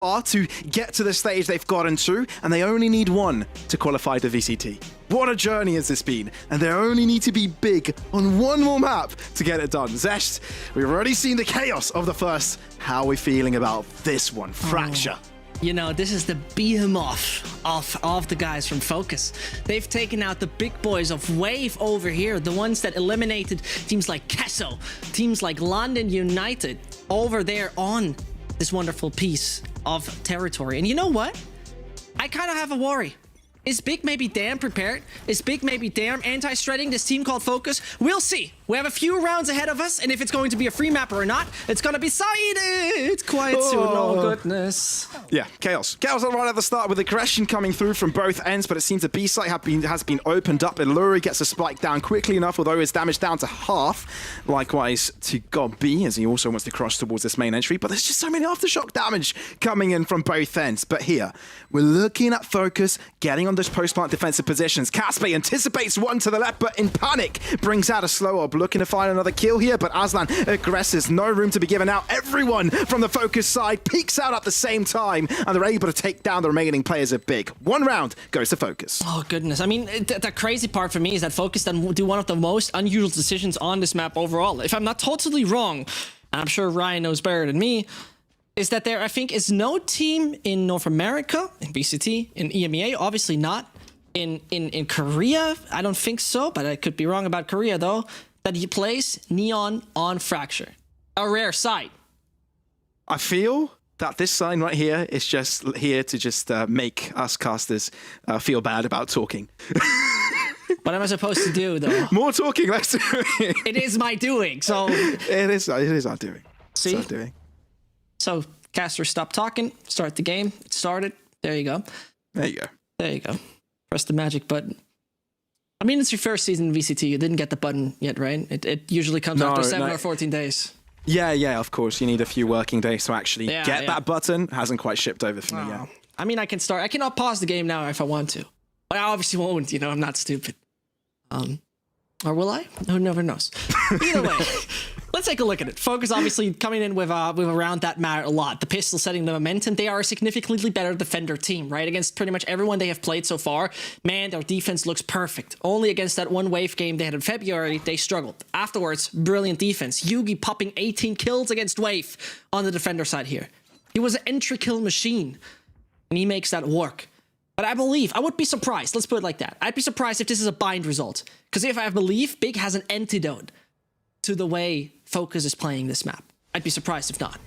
are to get to the stage they've gotten to, and they only need one to qualify the VCT. What a journey has this been, and they only need to be big on one more map to get it done. Zest, we've already seen the chaos of the first. How are we feeling about this one? Fracture. You know, this is the behemoth of the guys from Fokus. They've taken out the big boys of Wave over here, the ones that eliminated teams like Kesso, teams like London United over there on this wonderful piece of territory. And you know what? I kind of have a worry. Is Big maybe damn prepared? Is Big maybe damn anti-shredding this team called Fokus? We'll see. We have a few rounds ahead of us, and if it's going to be a free map or not, it's going to be decided quite soon. Oh, goodness. Yeah, chaos. Chaos right at the start with aggression coming through from both ends, but it seems the B site has been opened up. Illuri gets a spike down quickly enough, although his damage down to half. Likewise to God B, as he also wants to cross towards this main entry, but there's just so many aftershock damage coming in from both ends. But here, we're looking at Fokus getting on those post-plant defensive positions. Caspe anticipates one to the left, but in panic brings out a slow up, looking to find another kill here, but Aslan aggresses, no room to be given out. Everyone from the Fokus side peeks out at the same time, and they're able to take down the remaining players of Big. One round goes to Fokus. Oh, goodness. I mean, the crazy part for me is that Fokus then do one of the most unusual decisions on this map overall. If I'm not totally wrong, and I'm sure Ryan knows better than me, is that there, I think, is no team in North America, in BCT, in EMEA, obviously not. In Korea, I don't think so, but I could be wrong about Korea, though, that he plays Neon on Fracture. A rare sight. I feel that this sign right here is just here to just make us casters feel bad about talking. What am I supposed to do, though? More talking, less doing. It is my doing, so... It is our doing. See? It's our doing. So, caster, stop talking, start the game. It started. There you go. There you go. There you go. Press the magic button. I mean, it's your first season in VCT. You didn't get the button yet, right? It usually comes after 7 or 14 days. Yeah, of course. You need a few working days to actually get that button. Hasn't quite shipped over for me yet. I mean, I can start. I cannot pause the game now if I want to. But I obviously won't, you know, I'm not stupid. Or will I? Who never knows. Either way, let's take a look at it. Fokus obviously coming in with around that matter a lot. The pistol setting the momentum. They are a significantly better defender team, right? Against pretty much everyone they have played so far. Man, their defense looks perfect. Only against that one Wave game they had in February, they struggled. Afterwards, brilliant defense. Yugi popping 18 kills against Wave on the defender side here. He was an entry kill machine, and he makes that work. But I would be surprised, let's put it like that. I'd be surprised if this is a bind result. Because if I believe, Big has an antidote to the way Fokus is playing this map. I'd be surprised if not.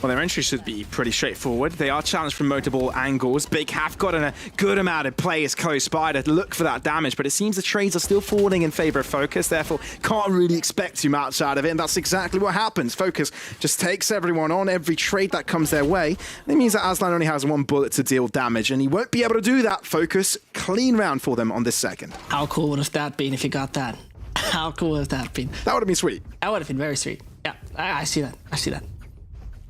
Well, their entry should be pretty straightforward. They are challenged from multiple angles. Big have gotten a good amount of players close by to look for that damage, but it seems the trades are still falling in favor of Fokus, therefore can't really expect too much out of it, and that's exactly what happens. Fokus just takes everyone on, every trade that comes their way. It means that Aslan only has one bullet to deal damage, and he won't be able to do that. Fokus, clean round for them on this second. How cool would have that been if you got that? How cool would have that been? That would have been sweet. That would have been very sweet. Yeah, I see that. I see that.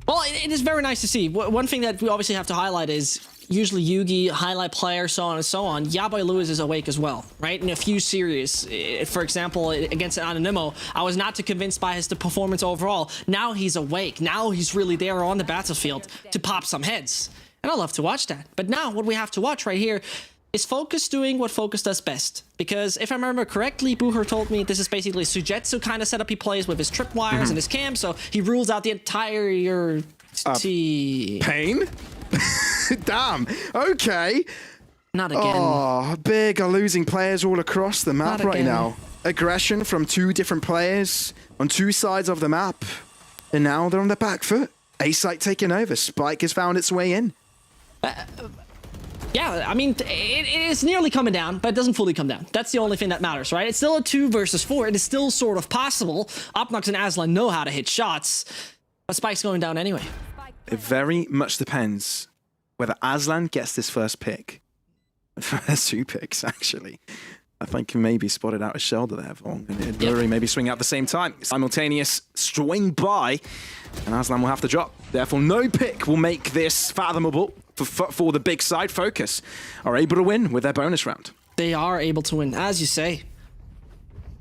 Well, it is very nice to see. One thing that we obviously have to highlight is usually Yugi, highlight player, so on and so on. Yaboy Lewis is awake as well, right? In a few series, for example, against Anonimo, I was not too convinced by his performance overall. Now he's awake. Now he's really there on the battlefield to pop some heads. And I love to watch that. But now what we have to watch right here is Fokus doing what Fokus does best. Because if I remember correctly, Booher told me this is basically a Sujetsu kind of setup he plays with his tripwires and his cam, so he rules out the entire team. Pain? Damn. Okay. Not again. Oh, Big are losing players all across the map right now. Aggression from two different players on two sides of the map. And now they're on the back foot. A-site taking over. Spike has found its way in. Yeah, I mean, it is nearly coming down, but it doesn't fully come down. That's the only thing that matters, right? It's still a 2 versus 4. It is still sort of possible. Opnox and Aslan know how to hit shots, but Spike's going down anyway. It very much depends whether Aslan gets this first pick. First 2 picks, actually. I think he maybe spotted out his shoulder there, Vong, and Blurry maybe swing out at the same time. Simultaneous swing by, and Aslan will have to drop. Therefore, no pick will make this fathomable for the big side. Fokus are able to win with their bonus round. They are able to win, as you say.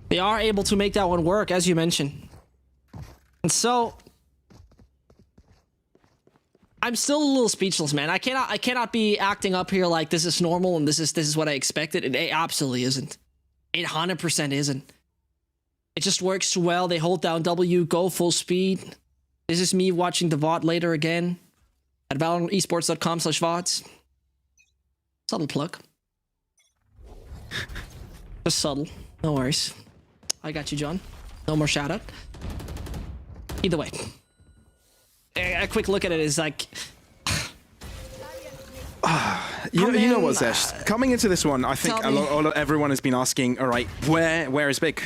They are able to make that one work, as you mentioned. And so, I'm still a little speechless, man. I cannot be acting up here like this is normal and this is what I expected. It absolutely isn't. It 100% isn't. It just works too well. They hold down W, go full speed. This is me watching the VOD later again at ValorantEsports.com/VODs. Subtle plug. Just subtle. No worries. I got you, John. No more shout out. Either way. A quick look at it is like... You know what, Zesh? Coming into this one, I think everyone has been asking, all right, where is Big?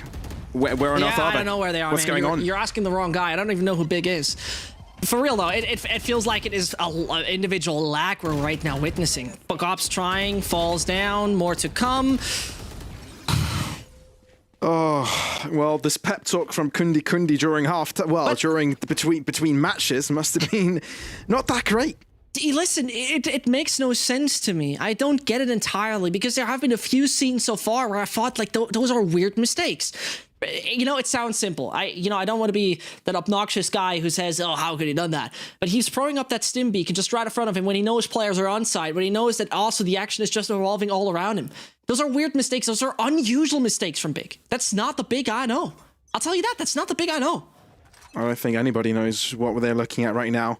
Where on Earth are they? I don't know where they are, What's going on? You're asking the wrong guy. I don't even know who Big is. For real, though, it feels like it is an individual lack we're right now witnessing. Fokus trying, falls down, more to come. Oh, well, this pep talk from Kundi during during between matches must have been not that great. Listen, it makes no sense to me. I don't get it entirely because there have been a few scenes so far where I thought like those are weird mistakes. You know, it sounds simple. I don't want to be that obnoxious guy who says, "Oh, how could he done that?" But he's throwing up that stim beacon just right in front of him when he knows players are on side, when he knows that also the action is just evolving all around him. Those are weird mistakes. Those are unusual mistakes from Big. That's not the Big I know. I'll tell you that. That's not the Big I know. I don't think anybody knows what they're looking at right now.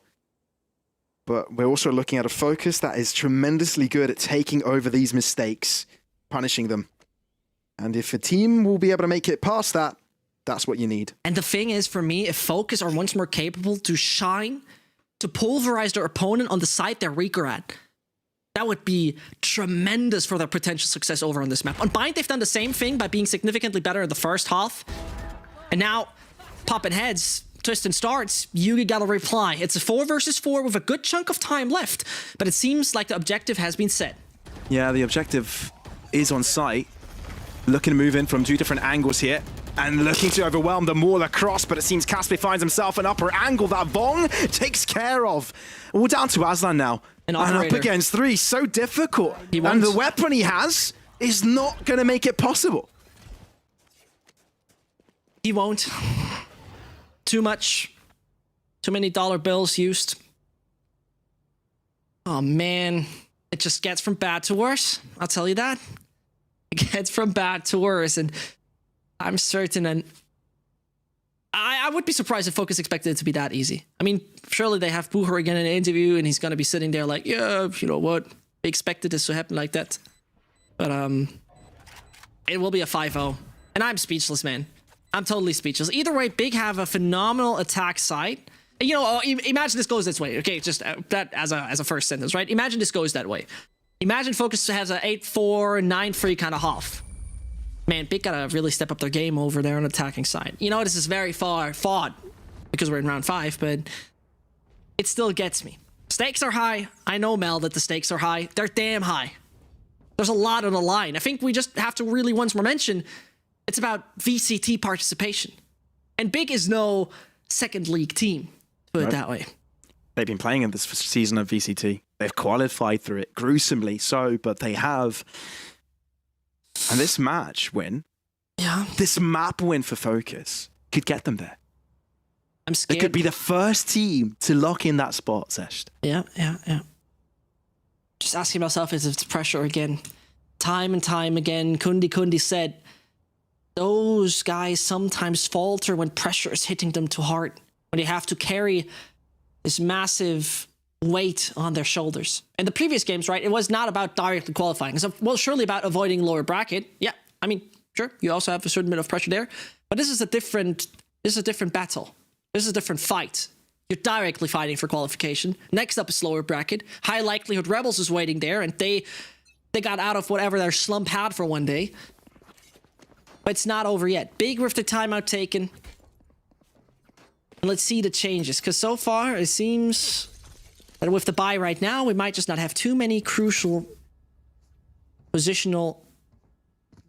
But we're also looking at a Focus that is tremendously good at taking over these mistakes, punishing them. And if a team will be able to make it past that, that's what you need. And the thing is, for me, if Focus are once more capable to shine, to pulverize their opponent on the side they're weaker at, that would be tremendous for their potential success over on this map. On Bind, they've done the same thing by being significantly better in the first half. And now, popping heads, twisting starts, Yugi got a reply. It's a 4 versus 4 with a good chunk of time left. But it seems like the objective has been set. Yeah, the objective is on site. Looking to move in from 2 different angles here. And looking to overwhelm them all across, but it seems Caspi finds himself an upper angle that Vong takes care of. All down to Aslan now. And up against 3, so difficult. And the weapon he has is not going to make it possible. He won't. Too much. Too many dollar bills used. Oh, man. It just gets from bad to worse. I'll tell you that. It gets from bad to worse, and I'm certain, and I would be surprised if Focus expected it to be that easy. I mean, surely they have Booher again in an interview, and he's gonna be sitting there like, yeah, you know what? We expected this to happen like that. But it will be a 5-0, and I'm speechless, man. I'm totally speechless. Either way, Big have a phenomenal attack site. You know, imagine this goes this way. Okay, just that as a first sentence, right? Imagine this goes that way. Imagine Focus has a 8-4, 9-3 kind of half. Man, Big gotta really step up their game over there on the attacking side. You know, this is very far fought because we're in round 5, but it still gets me. Stakes are high. I know, Mel, that the stakes are high. They're damn high. There's a lot on the line. I think we just have to really once more mention it's about VCT participation. And Big is no second league team, put it that way. They've been playing in this season of VCT. They've qualified through it, gruesomely so, but they have. And this match win, this map win for Focus could get them there. I'm scared. It could be the first team to lock in that spot, Zesh. Yeah. Just asking myself if it's pressure again. Time and time again, Kundi said, those guys sometimes falter when pressure is hitting them too hard. When they have to carry this massive weight on their shoulders. In the previous games, right, it was not about directly qualifying. So, well, surely about avoiding lower bracket. Yeah, I mean, sure, you also have a certain bit of pressure there. But this is a different battle. This is a different fight. You're directly fighting for qualification. Next up is lower bracket. High likelihood Rebels is waiting there, and they got out of whatever their slump had for one day. But it's not over yet. Big with the timeout taken. And let's see the changes, because so far it seems that with the bye right now, we might just not have too many crucial positional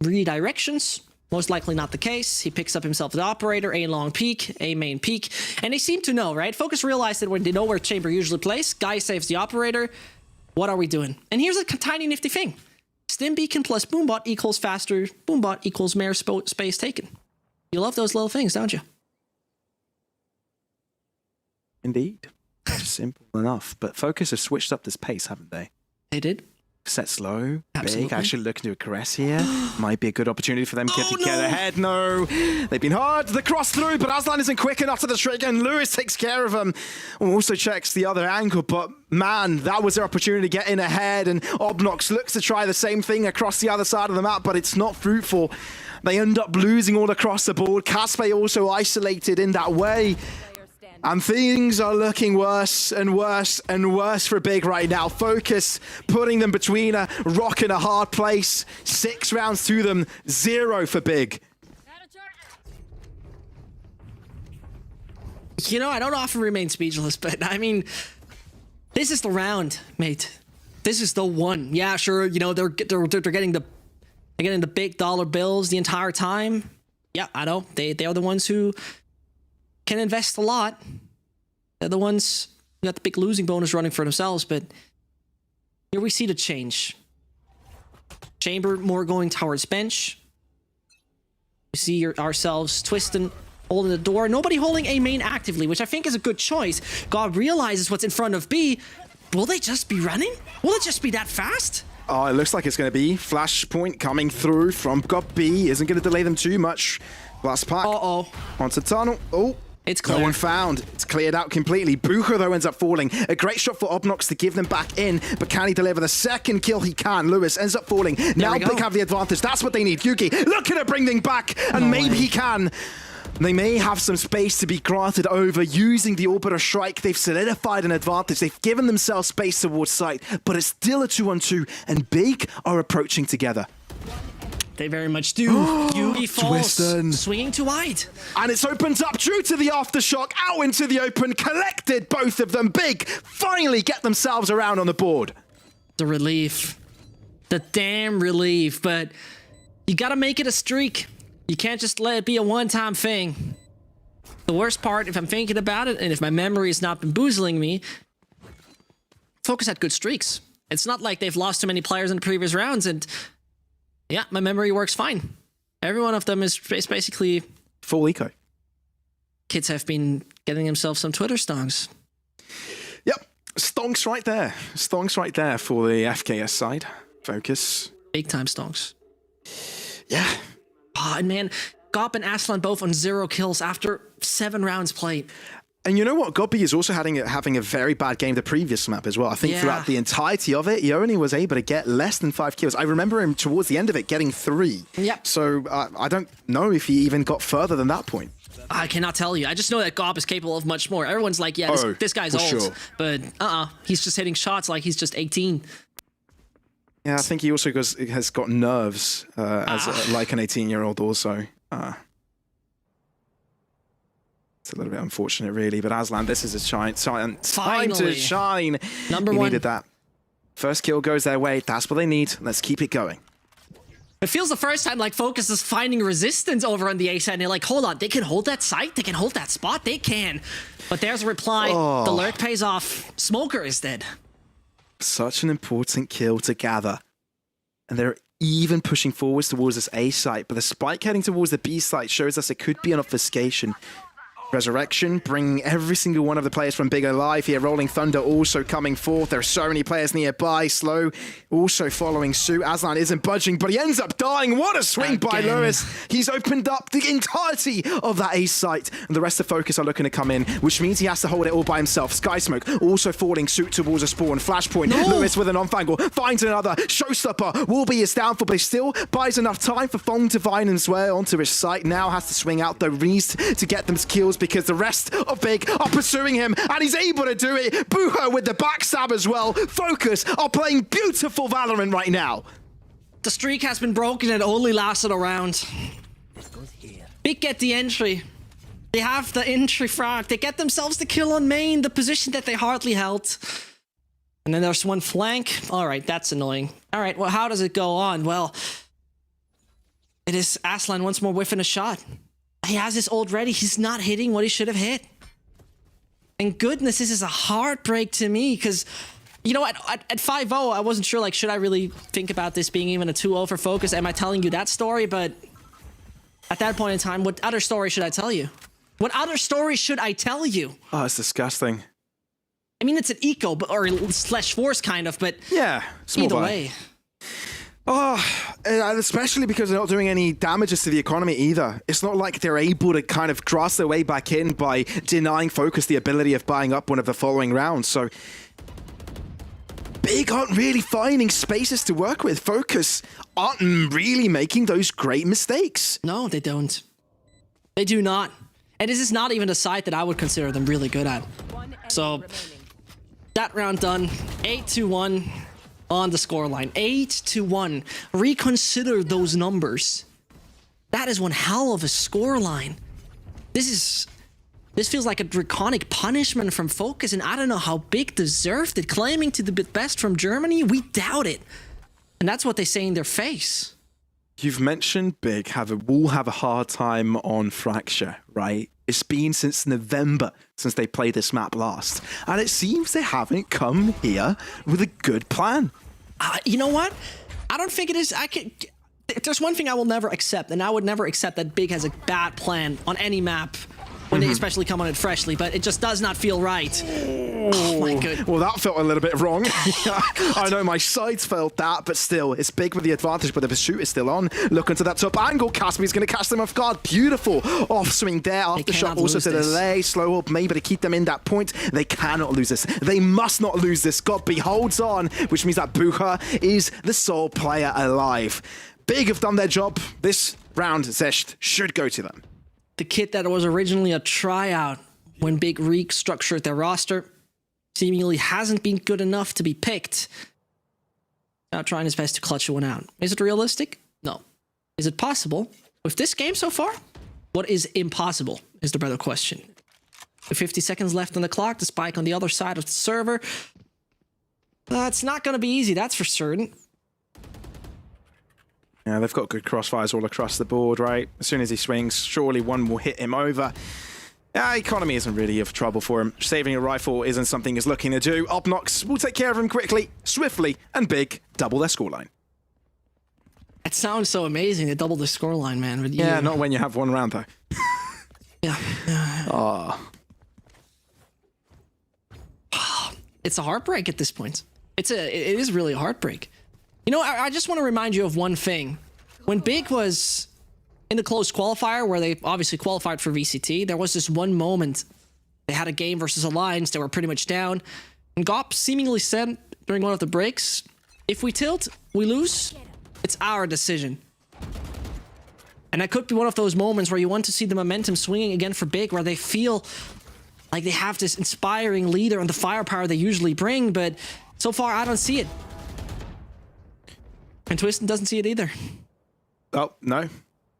redirections. Most likely not the case. He picks up himself the operator, A long peak, A main peak. And they seem to know, right? Focus realized that when they know where Chamber usually plays, Guy saves the operator. What are we doing? And here's a tiny nifty thing. Stim beacon plus boombot equals faster. Boombot equals mere space taken. You love those little things, don't you? Indeed. Simple enough. But Focus have switched up this pace, haven't they? They did. Set slow, Absolutely. big, actually looking to a caress here. Might be a good opportunity for them to Oh, get no. ahead. No, they've been hard. The cross through, but Aslan isn't quick enough to the trigger, and Lewis takes care of him. Also checks the other angle, but man, that was their opportunity to get in ahead, and Obnox looks to try the same thing across the other side of the map, but it's not fruitful. They end up losing all across the board. Caspe also isolated in that way. And things are looking worse and worse and worse for Big right now. Focus putting them between a rock and a hard place. 6 rounds to them, 0 for Big. You know, I don't often remain speechless, but I mean, this is the round, mate. This is the one. Yeah, sure. You know, they're getting the big dollar bills the entire time. Yeah, I know. They are the ones who can invest a lot. They're the ones who got the big losing bonus running for themselves, but here we see the change. Chamber more going towards bench. We see ourselves twisting, holding the door. Nobody holding A main actively, which I think is a good choice. God realizes what's in front of B. Will they just be running? Will it just be that fast? Oh, it looks like it's going to be Flashpoint coming through from God B. Isn't going to delay them too much. Last pack. Uh-oh. Onto tunnel. Oh. It's clear. No one found. It's cleared out completely. Bucher, though, ends up falling. A great shot for Obnox to give them back in, but can he deliver the second kill? He can. Lewis ends up falling. Now Big have the advantage. That's what they need. Yuki looking to bring them back, and maybe he can. They may have some space to be granted over using the Orbiter Strike. They've solidified an advantage. They've given themselves space towards site, but it's still a 2-on-2, and Big are approaching together. They very much do. Yugi falls, Twiston. swinging too wide. And it's opened up due to the aftershock, out into the open, collected both of them. Big finally get themselves around on the board. The relief. The damn relief. But you gotta make it a streak. You can't just let it be a one-time thing. The worst part, if I'm thinking about it, and if my memory has not been boozling me, Focus had good streaks. It's not like they've lost too many players in the previous rounds, and yeah, my memory works fine. Every one of them is basically... Full eco. Kids have been getting themselves some Twitter stonks. Yep, stonks right there. Stonks right there for the FKS side. Focus. Big time stonks. Yeah. Oh, and man, Gop and Aslan both on 0 kills after 7 rounds played. And you know what? Gobby is also having a very bad game the previous map as well. I think throughout the entirety of it, he only was able to get less than 5 kills. I remember him towards the end of it getting 3. Yep. So I don't know if he even got further than that point. I cannot tell you. I just know that Gop is capable of much more. Everyone's like, yeah, this guy's old. Sure. But he's just hitting shots like he's just 18. Yeah, I think he also has got nerves like an 18-year-old also. It's a little bit unfortunate, really. But Aslan, this is a time to shine. Number he 1. needed that. First kill goes their way. That's what they need. Let's keep it going. It feels the first time like Focus is finding resistance over on the A side. And they're like, hold on, they can hold that site? They can hold that spot? They can. But there's a reply. The lurk pays off. Smoker is dead. Such an important kill to gather. And they're even pushing forwards towards this A site. But the spike heading towards the B site shows us it could be an obfuscation. Resurrection, bringing every single one of the players from Big alive here. Rolling Thunder also coming forth. There are so many players nearby. Slow also following suit. Aslan isn't budging, but he ends up dying. What a swing by Lewis. He's opened up the entirety of that ace site. And the rest of Focus are looking to come in, which means he has to hold it all by himself. Sky Smoke also falling suit towards a spawn. Flashpoint. Lewis with an on-fangle. Finds another. Showstopper will be his downfall, but he still buys enough time for Fong to vine and swear onto his site. Now has to swing out, though, needs to get them kills because the rest of Big are pursuing him, and he's able to do it. Buho with the backstab as well. Focus are playing beautiful Valorant right now. The streak has been broken and only lasted a round. Big get the entry. They have the entry frag. They get themselves the kill on main, the position that they hardly held. And then there's one flank. All right, that's annoying. All right, well, how does it go on? Well, it is Aslan once more whiffing a shot. He has his ult ready. He's not hitting what he should have hit. And goodness, this is a heartbreak to me because, you know, at 5-0, I wasn't sure, like, should I really think about this being even a 2-0 for Focus? Am I telling you that story? But at that point in time, what other story should I tell you? What other story should I tell you? Oh, it's disgusting. I mean, it's an eco or slash force kind of, but Yeah, small either buy. way. Oh, and especially because they're not doing any damages to the economy either. It's not like they're able to kind of grasp their way back in by denying Focus the ability of buying up one of the following rounds. So Big aren't really finding spaces to work with. Focus aren't really making those great mistakes. No, they don't. They do not. And this is not even a side that I would consider them really good at. So that round done, 8-1 on the scoreline. 8-1. Reconsider those numbers. That is one hell of a scoreline. This feels like a draconic punishment from Focus, and I don't know how Big deserved it. Claiming to be the best from Germany, we doubt it. And that's what they say in their face. You've mentioned Big will have a hard time on Fracture, right? It's been since November since they played this map last. And it seems they haven't come here with a good plan. You know what? I don't think it is. There's one thing I will never accept, and I would never accept that Big has a bad plan on any map when they especially come on it freshly, but it just does not feel right. Oh my god. Well, that felt a little bit wrong. I know my sides felt that, but still, it's Big with the advantage, but the pursuit is still on. Look into that top angle. Caspi's going to catch them off guard. Beautiful off swing there. Aftershock also to delay. Slow up maybe to keep them in that point. They cannot lose this. They must not lose this. Godby holds on, which means that Bucher is the sole player alive. Big have done their job. This round, Zesht should go to them. The kid that was originally a tryout when Big restructured their roster seemingly hasn't been good enough to be picked. Now trying his best to clutch one out. Is it realistic? No. Is it possible? With this game so far, what is impossible is the better question. With 50 seconds left on the clock, the spike on the other side of the server. It's not going to be easy, that's for certain. Yeah, they've got good crossfires all across the board, right? As soon as he swings, surely one will hit him over. Economy isn't really of trouble for him. Saving a rifle isn't something he's looking to do. Obnox will take care of him quickly, swiftly, and Big double their scoreline. It sounds so amazing to double the scoreline, man. But Yeah, not when you have one round, though. Yeah. Oh. It's a heartbreak at this point. It is really a heartbreak. You know, I just want to remind you of one thing. When Big was in the closed qualifier, where they obviously qualified for VCT, there was this one moment. They had a game versus Alliance. They were pretty much down. And Gop seemingly said during one of the breaks, if we tilt, we lose. It's our decision. And that could be one of those moments where you want to see the momentum swinging again for Big, where they feel like they have this inspiring leader and the firepower they usually bring, but so far I don't see it. And Twiston doesn't see it either. Oh, no.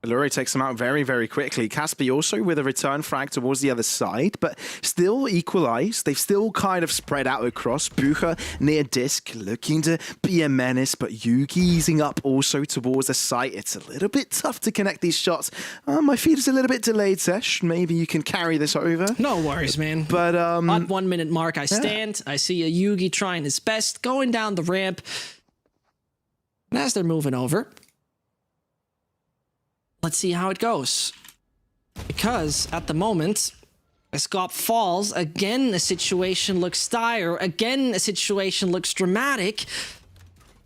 Allure takes him out very, very quickly. Caspi also with a return frag towards the other side, but still equalized. They've still kind of spread out across. Bucher near disc, looking to be a menace, but Yugi easing up also towards the site. It's a little bit tough to connect these shots. My feed is a little bit delayed, Sesh. Maybe you can carry this over. No worries, man. But on 1 minute mark, I stand. I see a Yugi trying his best, going down the ramp. And as they're moving over, let's see how it goes. Because at the moment, as Gop falls, again a situation looks dire. Again, a situation looks dramatic.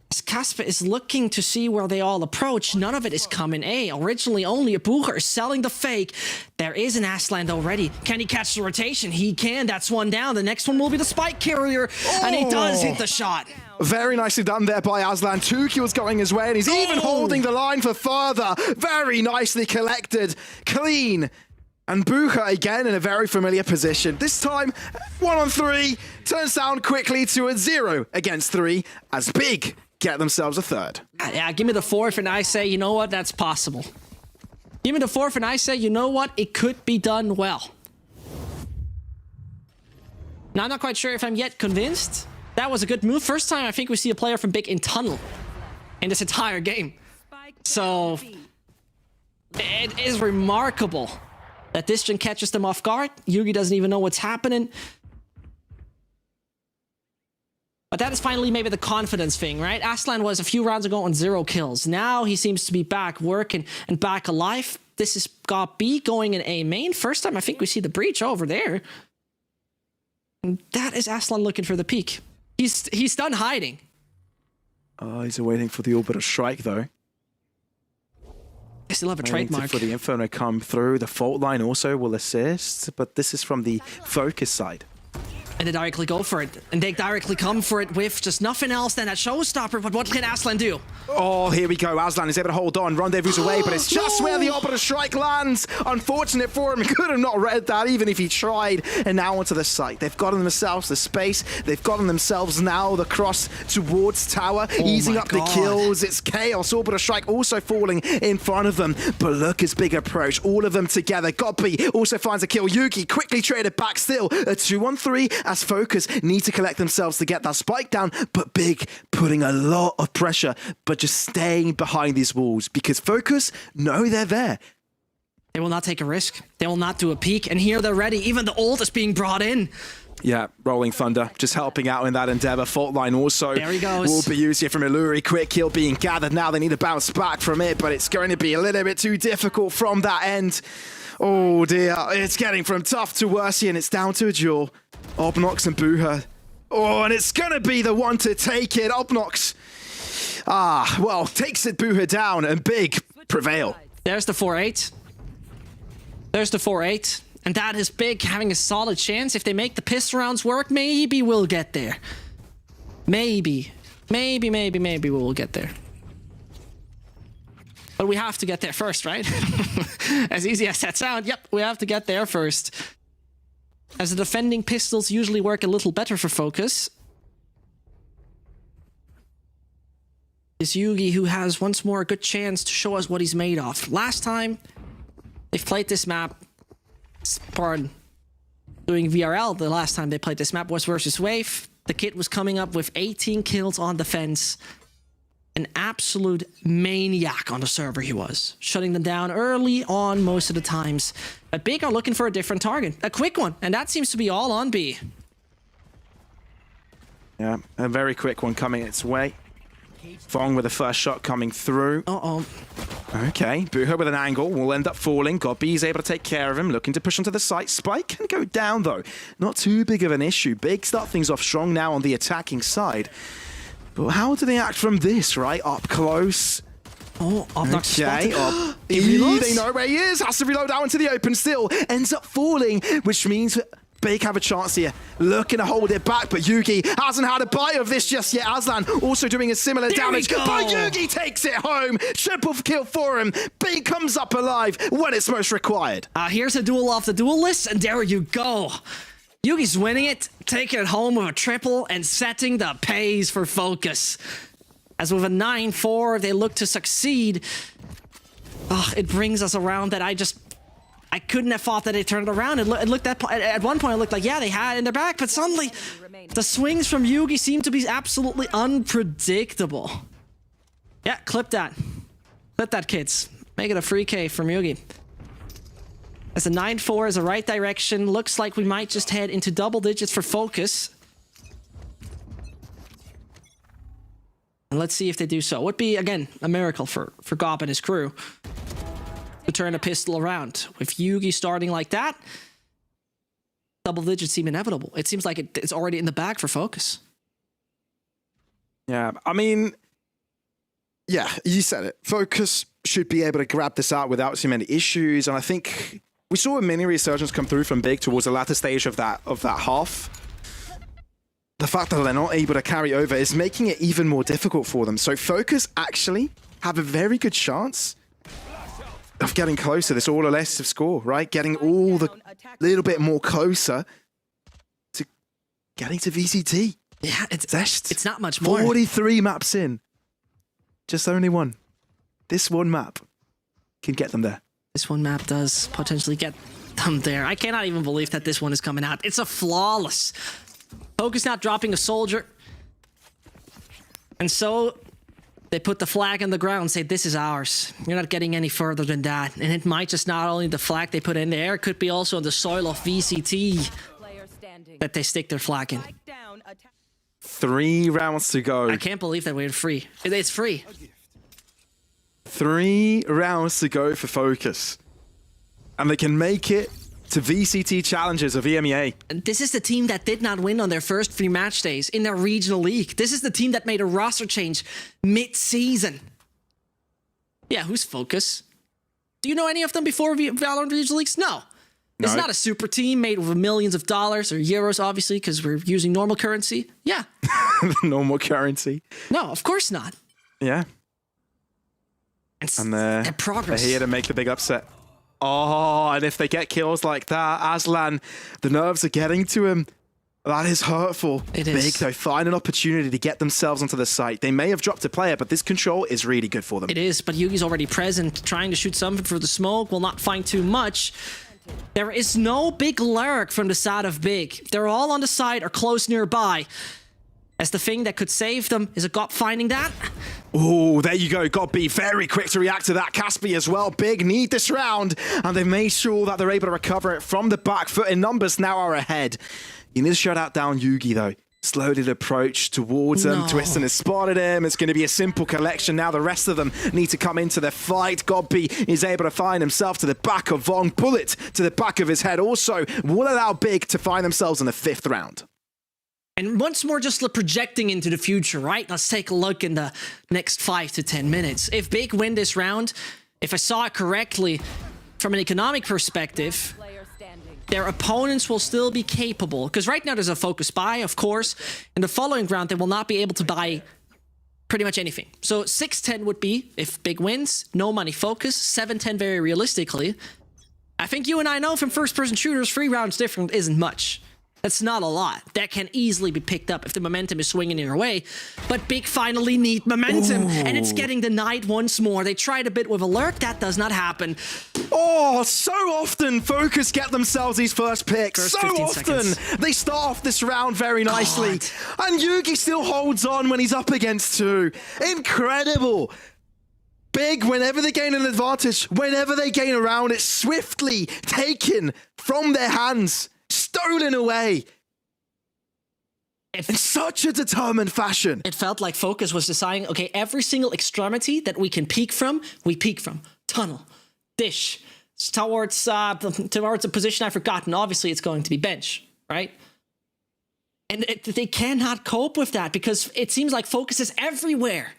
As Casper is looking to see where they all approach, none of it is coming A. Originally, only a Bucher is selling the fake. There is an Aslan already. Can he catch the rotation? He can. That's one down. The next one will be the spike carrier. And he does hit the shot. Very nicely done there by Aslan. 2 kills going his way, and he's even holding the line for further. Very nicely collected. Clean. And Bucher again in a very familiar position. This time, 1 on 3. Turns down quickly to a 0 against 3 as Big get themselves a third. Yeah, give me the 4th and I say, you know what, that's possible. Give me the 4th and I say, you know what, it could be done well. Now, I'm not quite sure if I'm yet convinced. That was a good move. First time I think we see a player from Big in tunnel in this entire game. So, it is remarkable that this gen catches them off guard. Yugi doesn't even know what's happening. But that is finally maybe the confidence thing, right? Aslan was a few rounds ago on 0 kills. Now he seems to be back working and back alive. This is Gop B going in A main. First time I think we see the breach over there. And that is Aslan looking for the peak. He's done hiding. Oh, he's waiting for the orbital strike, though. They still have a Waiting trademark. for the Inferno to come through. The fault line also will assist, but this is from the Focus side. And they directly go for it. And they directly come for it with just nothing else than that showstopper. But what can Aslan do? Oh, here we go. Aslan is able to hold on. Rendezvous away, but it's just where the orbital strike lands. Unfortunate for him. He could have not read that, even if he tried. And now onto the site. They've gotten themselves the space. They've gotten themselves now the cross towards tower, easing up the kills. It's chaos. Orbital strike also falling in front of them. But look, his big approach. All of them together. Godby also finds a kill. Yugi quickly traded back still. A 2-on-3 as Focus need to collect themselves to get that spike down. But Big putting a lot of pressure, but just staying behind these walls because Focus know they're there. They will not take a risk. They will not do a peek. And here they're ready. Even the ult is being brought in. Yeah, Rolling Thunder just helping out in that endeavor. Fault line also There he goes. will be used here from Illuri. Quick kill being gathered now. They need to bounce back from it, but it's going to be a little bit too difficult from that end. Oh dear, it's getting from tough to worse here, and it's down to a duel. Obnox and Buha. Oh, and it's going to be the one to take it. Obnox, takes it Buha down, and Big prevail. There's the 4-8. There's the 4-8. And that is Big having a solid chance. If they make the pistol rounds work, maybe we'll get there. Maybe we'll get there. But we have to get there first, right? As easy as that sounds, yep, we have to get there first. As the defending pistols usually work a little better for Focus. Is Yugi, who has once more a good chance to show us what he's made of. Last time they've played this map, pardon, doing VRL, the last time they played this map was versus Wave. The kid was coming up with 18 kills on defense. An absolute maniac on the server he was. Shutting them down early on most of the times. But Big are looking for a different target. A quick one. And that seems to be all on B. Yeah, a very quick one coming its way. Fong with the first shot coming through. Uh-oh. Okay, Buha with an angle will end up falling. Godby is able to take care of him, looking to push onto the site. Spike can go down though. Not too big of an issue. Big start things off strong now on the attacking side. But how do they act from this, right? Up close. Oh, Obnox Okay, spotted. He reloads? they know where he is. Has to reload out into the open still. Ends up falling, which means Big have a chance here. Looking to hold it back, but Yugi hasn't had a bite of this just yet. Aslan also doing a similar damage. we go. But Yugi takes it home. Triple kill for him. Big comes up alive when it's most required. Here's a duel off the duel list, and there you go. Yugi's winning it, taking it home with a triple, and setting the pace for Focus. As with a 9-4, they look to succeed. It brings us around that I couldn't have thought that they turned it around. It looked at one point, it looked like, yeah, they had it in their back, but suddenly the swings from Yugi seem to be absolutely unpredictable. Yeah, clip that. Clip that, kids. Make it a free K from Yugi. As a 9-4 is the right direction. Looks like we might just head into double digits for Focus. And let's see if they do so. Would be, again, a miracle for Gob and his crew to turn a pistol around. With Yugi starting like that, double digits seem inevitable. It seems like it's already in the bag for Focus. Yeah, I mean, yeah, you said it. Focus should be able to grab this out without too many issues, and I think we saw a mini resurgence come through from Big towards the latter stage of that half. The fact that they're not able to carry over is making it even more difficult for them. So Focus actually have a very good chance of getting closer. This all or less of score, right? Getting all the little bit more closer to getting to VCT. Yeah, it's not much more. 43 maps in. Just only one. This one map can get them there. This one map does potentially get them there. I cannot even believe that this one is coming out. It's a flawless. Focus not dropping a soldier. And so they put the flag on the ground and say, this is ours. You're not getting any further than that. And it might just not only the flag they put in the air, it could be also on the soil of VCT that they stick their flag in. 3 rounds to go. I can't believe that we're free. It's free. 3 rounds to go for Focus. And they can make it to VCT Challengers of EMEA. This is the team that did not win on their first 3 match days in their regional league. This is the team that made a roster change mid-season. Yeah, who's Fokus? Do you know any of them before Valorant regional leagues? No. It's not a super team made with millions of dollars or euros, obviously, because we're using normal currency. Yeah. Normal currency. No, of course not. Yeah. And their progress. They're here to make the big upset. Oh, and if they get kills like that, Aslan, the nerves are getting to him. That is hurtful. It is. Big, though, find an opportunity to get themselves onto the site. They may have dropped a player, but this control is really good for them. It is, but Yugi's already present, trying to shoot something for the smoke. Will not find too much. There is no big lurk from the side of Big. They're all on the side or close nearby. As the thing that could save them is a GOP finding that. Oh, there you go. Got be very quick to react to that. Caspi as well. Big need this round, and they've made sure that they're able to recover it from the back foot. In numbers now are ahead. You need to shut out down Yugi, though. Slowly approach towards him. Twiston has spotted him. It's going to be a simple collection now. The rest of them need to come into the fight. Godby is able to find himself to the back of Vong. Bullet to the back of his head also will allow Big to find themselves in the 5th round. And once more, just projecting into the future, right? Let's take a look in the next 5 to 10 minutes. If Big win this round, if I saw it correctly, from an economic perspective, their opponents will still be capable. Because right now there's a focus buy, of course. In the following round, they will not be able to buy pretty much anything. So 6-10 would be, if Big wins, no money focus. 7-10 very realistically. I think you and I know from first-person shooters, 3 rounds different isn't much. That's not a lot. That can easily be picked up if the momentum is swinging in your way. But Big finally need momentum, and it's getting denied once more. They tried a bit with a lurk. That does not happen. Oh, so often Focus get themselves these first picks. First so 15 often. seconds. They start off this round very nicely. And Yugi still holds on when he's up against 2. Incredible. Big, whenever they gain an advantage, whenever they gain a round, it's swiftly taken from their hands. Stolen away in such a determined fashion. It felt like Focus was deciding, okay, every single extremity that we can peek from, we peek from. Tunnel, dish, towards a position I've forgotten. Obviously, it's going to be bench, right? And they cannot cope with that because it seems like Focus is everywhere.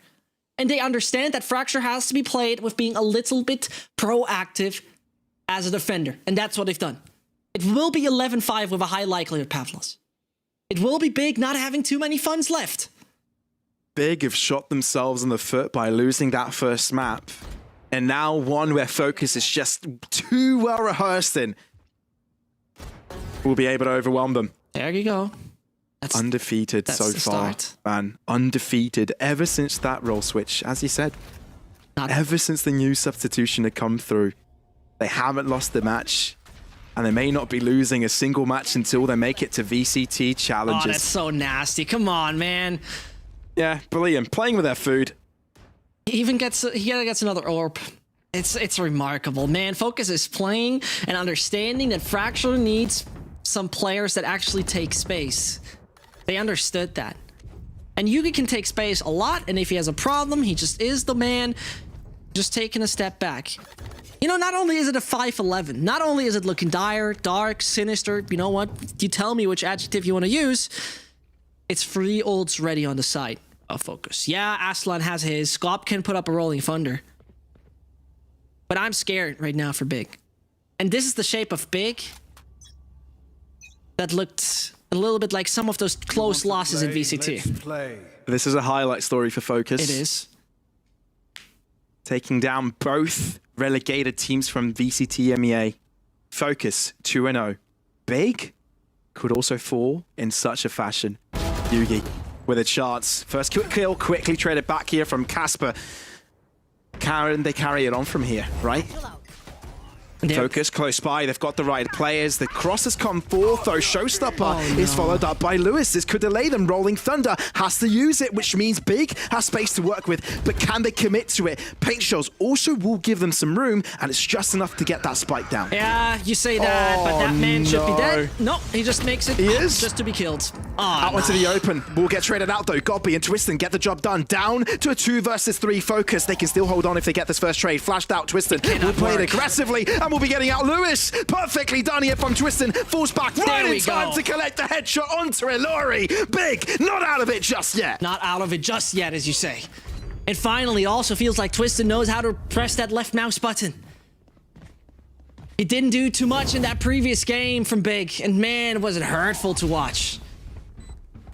And they understand that Fracture has to be played with being a little bit proactive as a defender. And that's what they've done. It will be 11-5 with a high likelihood of Pavlos. It will be Big not having too many funds left. Big have shot themselves in the foot by losing that first map. And now one where Focus is just too well rehearsed in. We'll be able to overwhelm them. There you go. That's undefeated so far, start. man. Undefeated ever since that role switch, as you said. Ever since the new substitution had come through. They haven't lost the match. And they may not be losing a single match until they make it to VCT Challengers. Oh, that's so nasty. Come on, man. Yeah, brilliant. Playing with their food. He gets another orb. It's remarkable, man. Focus is playing and understanding that Fracture needs some players that actually take space. They understood that. And Yugi can take space a lot, and if he has a problem, he just is the man, just taking a step back. You know, not only is it a 5-11, not only is it looking dire, dark, sinister, you know what? You tell me which adjective you want to use. It's 3 ults ready on the side of Focus. Yeah, Aslan has his. Skop can put up a rolling thunder. But I'm scared right now for Big. And this is the shape of Big that looked a little bit like some of those close losses in VCT. This is a highlight story for Focus. It is. Taking down both relegated teams from VCT EMEA. Focus 2-0. Big could also fall in such a fashion. Yugi with a chance. First quick kill, quickly traded back here from Casper. Karen, they carry it on from here, right? Focus close by. They've got the right players. The cross has come forth, though. Showstopper is followed up by Lewis. This could delay them. Rolling Thunder has to use it, which means Big has space to work with. But can they commit to it? Paint shells also will give them some room, and it's just enough to get that spike down. Yeah, you say that, but that man should be dead. No, he just makes it just to be killed. Out into the open. Will get traded out, though. Godby and Twiston get the job done. Down to a 2 versus 3 Focus. They can still hold on if they get this first trade. Flashed out, Twiston will play it aggressively. and we'll be getting out Lewis. Perfectly done here from Twiston. Falls back right in time to collect the headshot onto Ilori. Big, not out of it just yet. Not out of it just yet, as you say. And finally, it also feels like Twiston knows how to press that left mouse button. It didn't do too much in that previous game from Big, and man, was it hurtful to watch.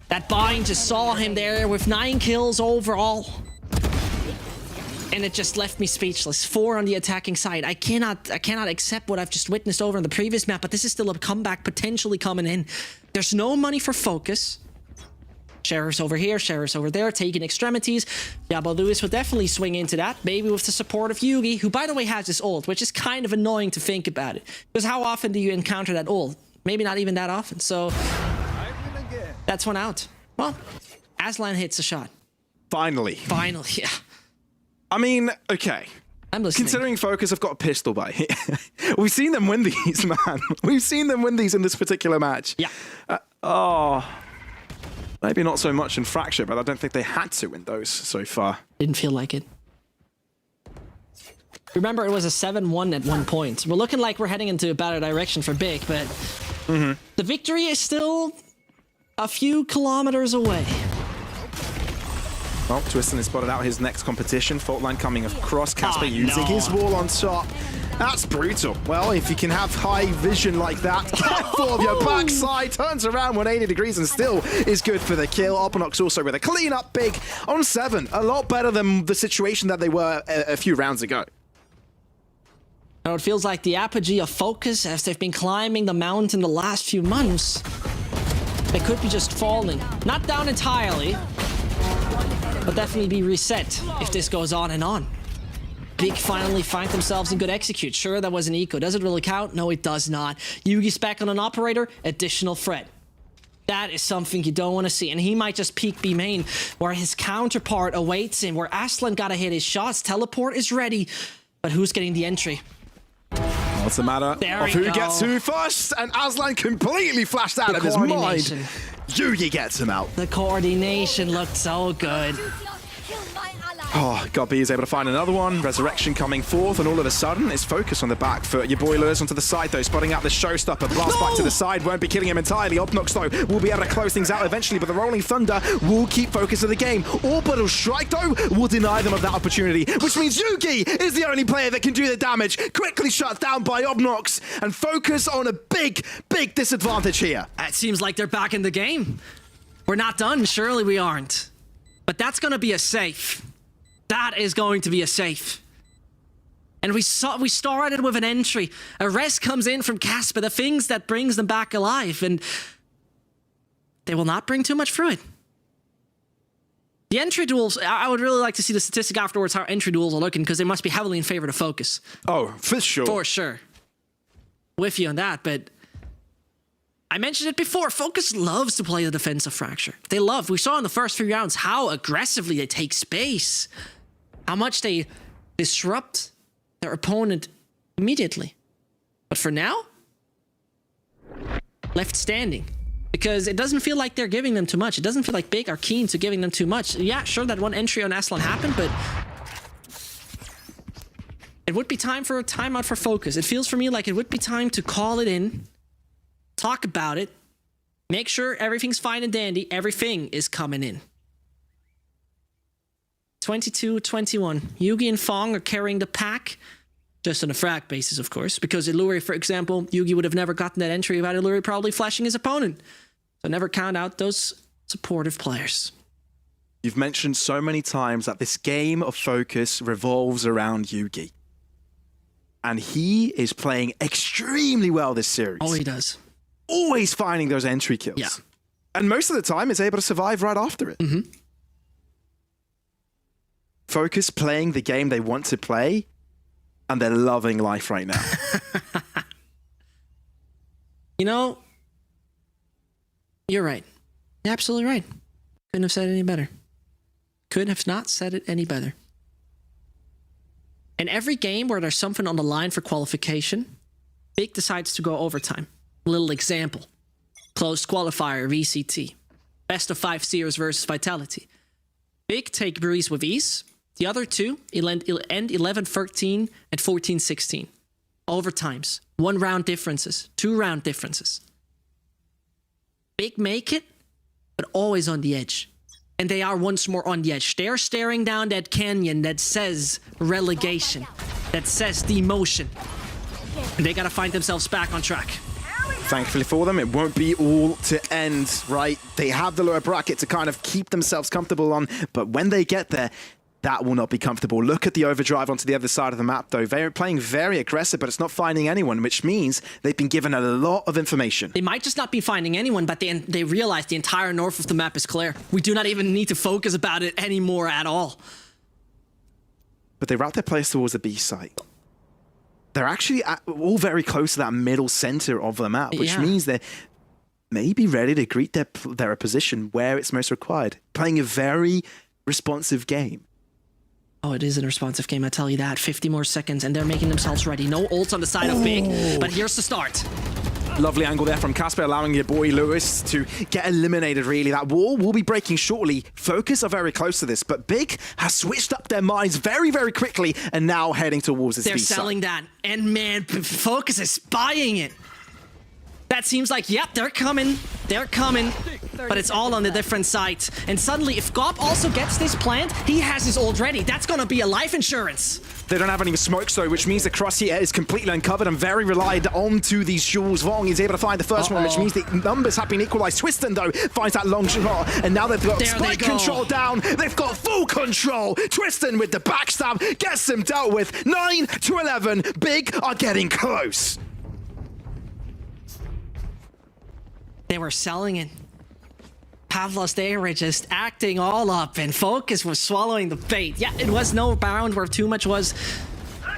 That bind just saw him there with 9 kills overall. And it just left me speechless. 4 on the attacking side. I cannot accept what I've just witnessed over on the previous map, but this is still a comeback potentially coming in. There's no money for Focus. Sheriff's over here, Sheriff's over there, taking extremities. Yabo Lewis will definitely swing into that, maybe with the support of Yugi, who, by the way, has this ult, which is kind of annoying to think about it. Because how often do you encounter that ult? Maybe not even that often, so that's one out. Well, Aslan hits a shot. Finally. Finally, yeah. I mean, okay. I'm listening. Considering Focus have got a pistol by, we've seen them win these, man. We've seen them win these in this particular match. Yeah. Maybe not so much in Fracture, but I don't think they had to win those so far. Didn't feel like it. Remember, it was a 7-1 at one point. We're looking like we're heading into a better direction for Big, but the victory is still a few kilometers away. Well, Twiston has spotted out his next competition. Fault line coming across. Casper using his wall on top. That's brutal. Well, if you can have high vision like that, careful of your backside, turns around 180 degrees and still is good for the kill. Openox also with a clean-up Big on 7. A lot better than the situation that they were a few rounds ago. Now it feels like the apogee of Focus, as they've been climbing the mountain the last few months, they could be just falling. Not down entirely, but definitely be reset if this goes on and on. Big finally find themselves in good execute. Sure, that was an eco. Does it really count? No, it does not. Yugi's back on an operator, additional threat. That is something you don't want to see. And he might just peek B main, where his counterpart awaits him, where Aslan gotta hit his shots. Teleport is ready, but who's getting the entry? Well, it's a matter of who gets who first, and Aslan completely flashed out of his mind. Yugi gets him out. The coordination looked so good. Oh, Gobby is able to find another one. Resurrection coming forth, and all of a sudden, it's Focus on the back foot. Your boy Lewis onto the side, though, spotting out the showstopper. Blast back to the side, won't be killing him entirely. Opnox, though, will be able to close things out eventually, but the Rolling Thunder will keep Focus of the game. Orbital Strike, though, will deny them of that opportunity, which means Yugi is the only player that can do the damage. Quickly shut down by Opnox, and Focus on a big, big disadvantage here. It seems like they're back in the game. We're not done. Surely we aren't. But that's going to be a safe. That is going to be a safe. And we started with an entry. A rest comes in from Casper, the things that brings them back alive, and they will not bring too much through it. The entry duels, I would really like to see the statistic afterwards how entry duels are looking, because they must be heavily in favor of Focus. Oh, for sure. For sure. With you on that, but I mentioned it before, Focus loves to play the defensive Fracture. They love. We saw in the first few rounds how aggressively they take space. How much they disrupt their opponent immediately. But for now, left standing. Because it doesn't feel like they're giving them too much. It doesn't feel like Big are keen to giving them too much. Yeah, sure, that one entry on Aslan happened, but it would be time for a timeout for Focus. It feels for me like it would be time to call it in, talk about it, make sure everything's fine and dandy. Everything is coming in. 22-21. Yugi and Fong are carrying the pack. Just on a frag basis, of course. Because Illuri, for example, Yugi would have never gotten that entry without Illuri probably flashing his opponent. So never count out those supportive players. You've mentioned so many times that this game of Focus revolves around Yugi. And he is playing extremely well this series. Oh, he does. Always finding those entry kills. Yeah. And most of the time is able to survive right after it. Mm-hmm. Focus playing the game they want to play, and they're loving life right now. You know, you're right. You're absolutely right. Couldn't have said it any better. Couldn't have not said it any better. In every game where there's something on the line for qualification, Big decides to go overtime. Little example. Closed qualifier, VCT. Best of 5 series versus Vitality. Big take Breeze with ease. The other two end 11-13 and 14-16. overtimes, 1 round differences, 2 round differences. Big make it, but always on the edge. And they are once more on the edge. They're staring down that canyon that says relegation, that says demotion. And they gotta find themselves back on track. Thankfully for them, it won't be all to end, right? They have the lower bracket to kind of keep themselves comfortable on, but when they get there, that will not be comfortable. Look at the overdrive onto the other side of the map, though. They're playing very aggressive, but it's not finding anyone, which means they've been given a lot of information. They might just not be finding anyone, but they realize the entire north of the map is clear. We do not even need to focus about it anymore at all. But they route their players towards the B site. They're actually all very close to that middle center of the map, which means they're maybe ready to greet their position where it's most required. Playing a very responsive game. Oh, it is a responsive game, I tell you that. 50 more seconds, and they're making themselves ready. No ults on the side of Big, but here's the start. Lovely angle there from Casper, allowing your boy Lewis to get eliminated, really. That wall will be breaking shortly. Focus are very close to this, but Big has switched up their minds very, very quickly and now heading towards this. They're selling that, and man, Focus is buying it. That seems like, yep, they're coming, but it's all on a different site. And suddenly, if Gob also gets this plant, he has his ult ready. That's gonna be a life insurance. They don't have any smokes, though, which means the Crosshair is completely uncovered and very relied onto these jewels. Vong is able to find the first one, which means the numbers have been equalized. Twiston, though, finds that long shot, and now they've got spike control down. They've got full control. Twiston with the backstab gets them dealt with. 9 to 11. Big are getting close. They were selling it. Pavlos, they were just acting all up, and Focus was swallowing the bait. Yeah, it was no round where too much was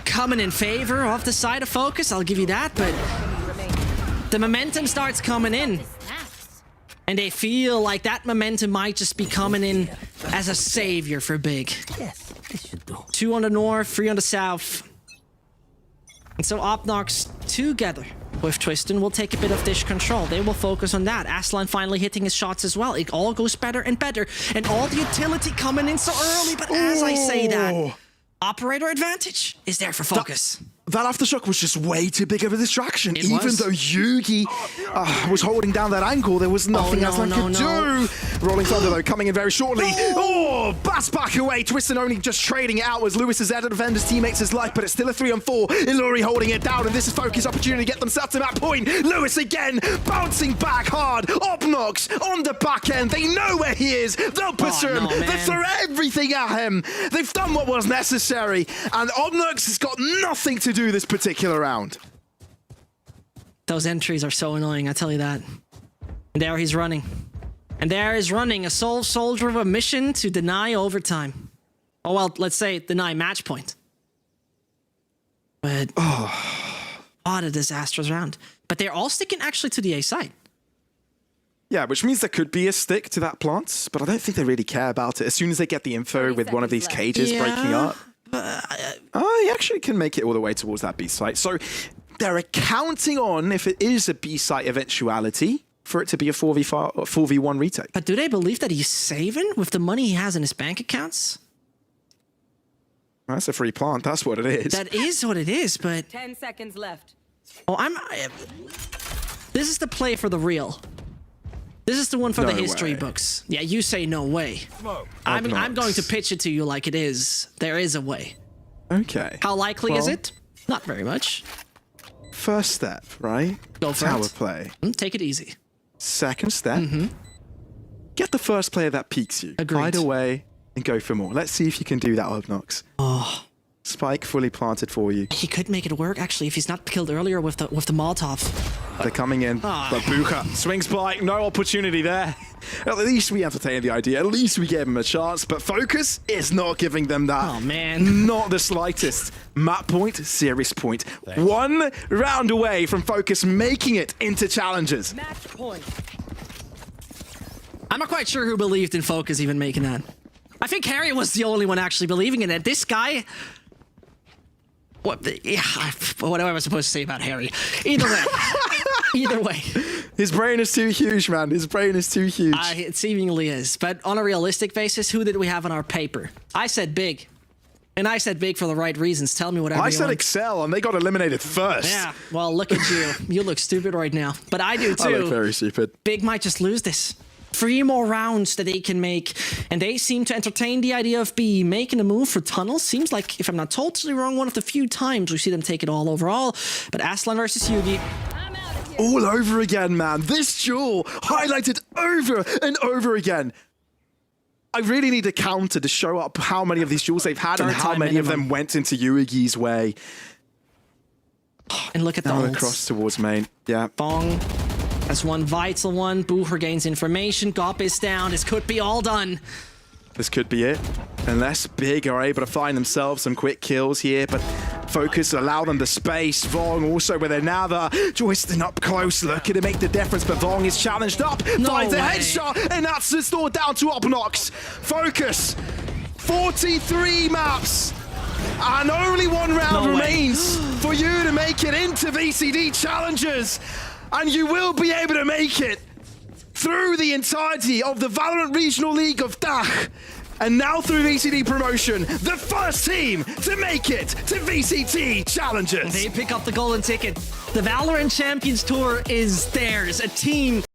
coming in favor of the side of Focus, I'll give you that, but the momentum starts coming in. And they feel like that momentum might just be coming in as a savior for Big. Yes, this should do. 2 on the north, 3 on the south. And so Opnox together with Twiston will take a bit of dish control. They will focus on that. Aslan finally hitting his shots as well. It all goes better and better. And all the utility coming in so early. But as I say that, operator advantage is there for Focus. That aftershock was just way too big of a distraction. Even though Yugi was holding down that angle, there was nothing Aslan could do. Rolling Thunder, though, coming in very shortly. Bats back away. Twiston only just trading it out as Lewis is there to defend his teammates' his life, but it's still a 3-on-4. Illuri holding it down, and this is Focus' opportunity to get themselves to that point. Lewis again, bouncing back hard. Opnox on the back end. They know where he is. They'll pursue him. They throw everything at him. They've done what was necessary, and Opnox has got nothing to do this particular round. Those entries are so annoying, I tell you that. And there he's running. And there is running a sole soldier of a mission to deny overtime. Oh, well, let's say deny match point. But what a disastrous round. But they're all sticking actually to the A side. Yeah, which means there could be a stick to that plant, but I don't think they really care about it. As soon as they get the info with one of these cages breaking up, he actually can make it all the way towards that B site. So they're counting on, if it is a B site eventuality, for it to be a 4v1 retake. But do they believe that he's saving with the money he has in his bank accounts? That's a free plant, that's what it is. That is what it is, but 10 seconds left. Oh, this is the play for the real. This is the one for the history books. Yeah, you say no way. I'm going to pitch it to you like it is. There is a way. Okay. How likely is it? Not very much. First step, right? Go for Tower it. play. Take it easy. Second step. Get the first player that piques you. Agreed. Hide away and go for more. Let's see if you can do that, Obnox. Spike fully planted for you. He could make it work, actually, if he's not killed earlier with the Molotov. They're coming in, but Buka swings by. No opportunity there. At least we entertained the idea. At least we gave him a chance. But Focus is not giving them that. Oh, man. Not the slightest. Map point, series point. One round away from Focus making it into challenges. Match point. I'm not quite sure who believed in Focus even making that. I think Harry was the only one actually believing in it. This guy... What am I supposed to say about Harry? Either way. Either way. His brain is too huge, man. His brain is too huge. It seemingly is. But on a realistic basis, who did we have on our paper? I said Big. And I said big for the right reasons. Tell me whatever I you said want. Excel, and they got eliminated first. Yeah, well, look at you. You look stupid right now. But I do I look too. very stupid. Big might just lose this. 3 more rounds that they can make, and they seem to entertain the idea of B making a move for tunnels. Seems like, if I'm not totally wrong, one of the few times we see them take it all overall. But Aslan versus Yugi. All over again, man. This duel highlighted over and over again. I really need a counter to show up how many of these duels they've had and Third how time many of minimum. them went into Yuigi's way. And look at the Now ults. across towards main. Yeah. Bong. That's one vital one. Booher gains information. Gop is down. This could be all done. This could be it. Unless Big are able to find themselves some quick kills here, but Fokus allow them the space. Vong also with another. Joyston up close, looking to make the difference, but Vong is challenged up, finds a way. headshot, and that's restored down to Opnox. Fokus, 43 maps, and only one round No way. remains for you to make it into VCD Challengers, and you will be able to make it through the entirety of the Valorant Regional League of DACH, and now through VCD Promotion, the first team to make it to VCT Challengers. They pick up the golden ticket. The Valorant Champions Tour is theirs. A team